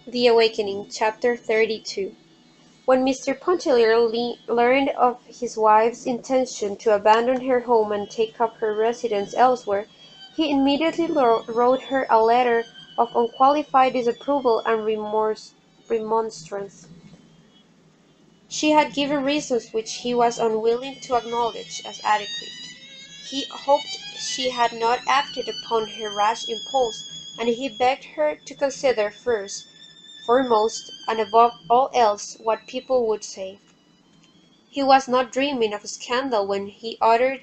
The Awakening, Chapter 32. When Mr. Pontellier learned of his wife's intention to abandon her home and take up her residence elsewhere, he immediately wrote her a letter of unqualified disapproval and remonstrance. She had given reasons which he was unwilling to acknowledge as adequate. He hoped she had not acted upon her rash impulse, and he begged her to consider first, foremost, and above all else, what people would say. He was not dreaming of scandal when he uttered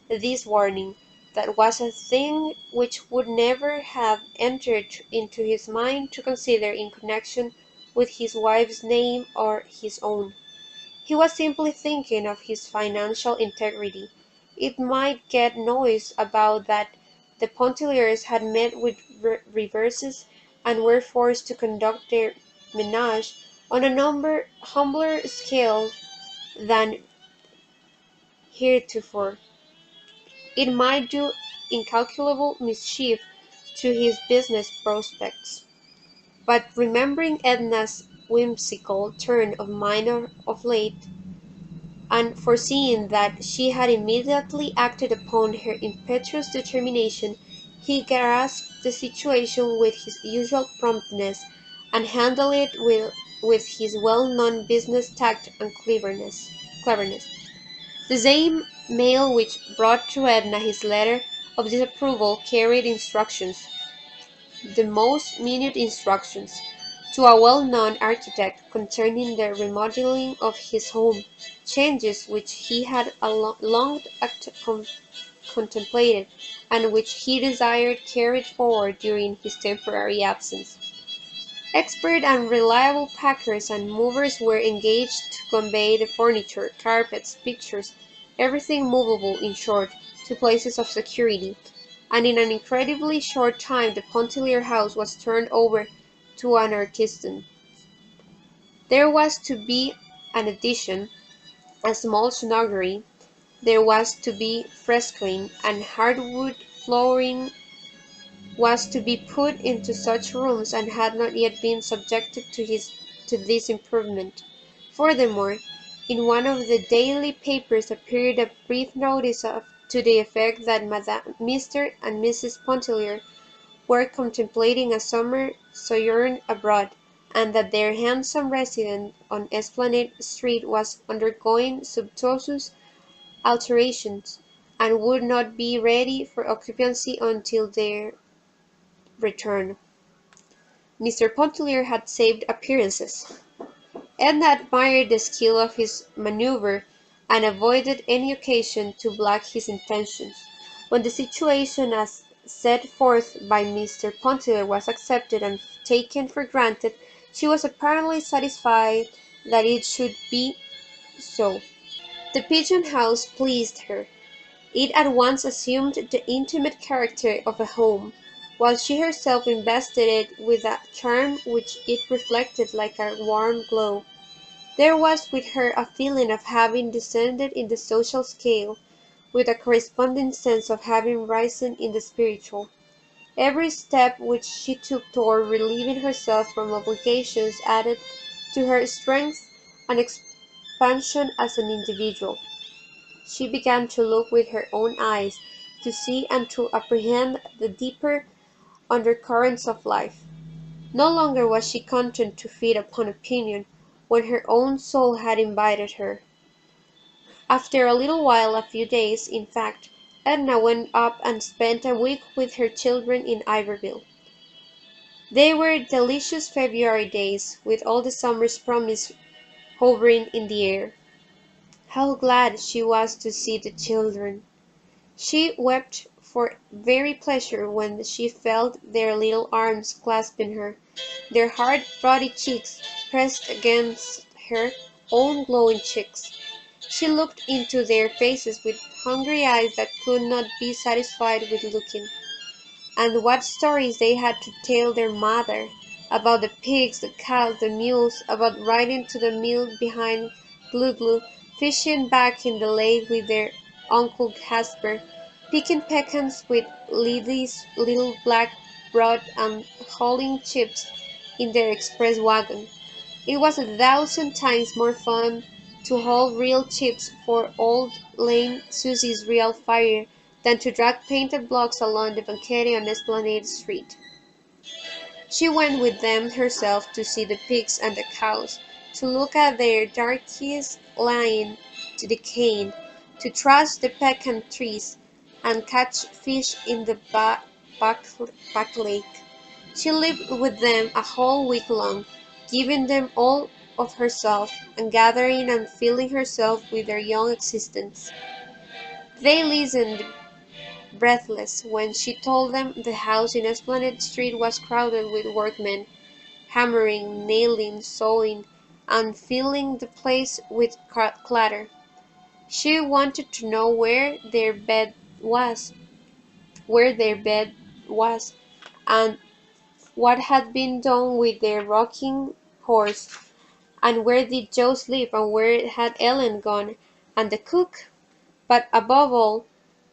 this warning. That was a thing which would never have entered into his mind to consider in connection with his wife's name or his own. He was simply thinking of his financial integrity. It might get noise about that the Pontelliers had met with reverses and were forced to conduct their menage on a humbler scale than heretofore. It might do incalculable mischief to his business prospects. But remembering Edna's whimsical turn of mind of late, and foreseeing that she had immediately acted upon her impetuous determination, he grasped the situation with his usual promptness, and handled it with his well-known business tact and cleverness. The same mail which brought to Edna his letter of disapproval carried instructions, the most minute instructions, to a well-known architect concerning the remodeling of his home, changes which he had long contemplated, and which he desired carried forward during his temporary absence. Expert and reliable packers and movers were engaged to convey the furniture, carpets, pictures, everything movable, in short, to places of security, and in an incredibly short time the Pontellier house was turned over to an artisan. There was to be an addition, a small snuggery; there was to be frescoing, and hardwood flooring was to be put into such rooms as had not yet been subjected to this improvement. Furthermore, in one of the daily papers appeared a brief notice to the effect that Mr. and Mrs. Pontellier were contemplating a summer sojourn abroad, and that their handsome residence on Esplanade Street was undergoing sumptuous alterations, and would not be ready for occupancy until their return. Mr. Pontellier had saved appearances. Edna admired the skill of his manoeuvre, and avoided any occasion to black his intentions. When the situation as set forth by Mr. Pontellier was accepted and taken for granted, she was apparently satisfied that it should be so. The pigeon house pleased her. It at once assumed the intimate character of a home, while she herself invested it with a charm which it reflected like a warm glow. There was with her a feeling of having descended in the social scale, with a corresponding sense of having risen in the spiritual. Every step which she took toward relieving herself from obligations added to her strength and expansion as an individual. She began to look with her own eyes, to see and to apprehend the deeper undercurrents of life. No longer was she content to feed upon opinion, when her own soul had invited her. After a little while, a few days, in fact, Edna went up and spent a week with her children in Iberville. They were delicious February days, with all the summer's promise hovering in the air. How glad she was to see the children! She wept for very pleasure when she felt their little arms clasping her, their hard, ruddy cheeks pressed against her own glowing cheeks. She looked into their faces with hungry eyes that could not be satisfied with looking. And what stories they had to tell their mother! About the pigs, the cows, the mules, about riding to the mill behind Glue Glue, fishing back in the lake with their Uncle Caspar, picking pecans with Lily's little black rod and hauling chips in their express wagon. It was 1,000 times more fun to haul real chips for old lame Susie's real fire than to drag painted blocks along the banquette on Esplanade Street. She went with them herself to see the pigs and the cows, to look at their darkies lying to decaying, to trash the pecan trees, and catch fish in the back lake. She lived with them a whole week long, giving them all of herself, and gathering and filling herself with their young existence. They listened breathless when she told them the house in Esplanade Street was crowded with workmen, hammering, nailing, sewing, and filling the place with clatter. She wanted to know where their bed was, and what had been done with their rocking horse, and where did Joe sleep, and where had Ellen gone, and the cook? But above all,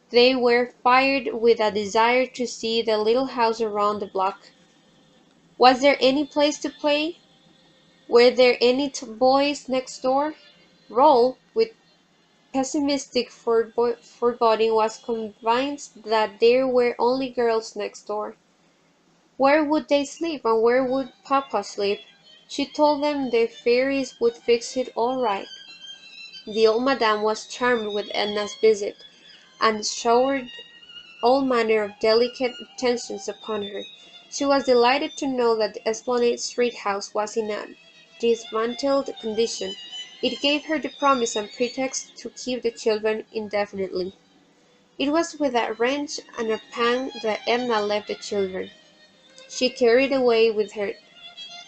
they were fired with a desire to see the little house around the block. Was there any place to play? Were there any boys next door? Roll, with pessimistic foreboding, was convinced that there were only girls next door. Where would they sleep, and where would papa sleep? She told them the fairies would fix it all right. The old madame was charmed with Edna's visit, and showered all manner of delicate attentions upon her. She was delighted to know that the Esplanade Street house was in a dismantled condition. It gave her the promise and pretext to keep the children indefinitely. It was with a wrench and a pang that Edna left the children. She carried away with her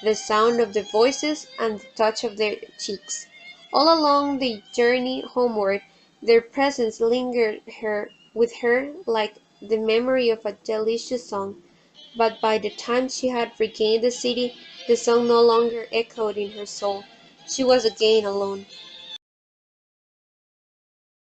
the sound of their voices and the touch of their cheeks. All along the journey homeward, their presence lingered with her like the memory of a delicious song, but by the time she had regained the city, the song no longer echoed in her soul. She was again alone.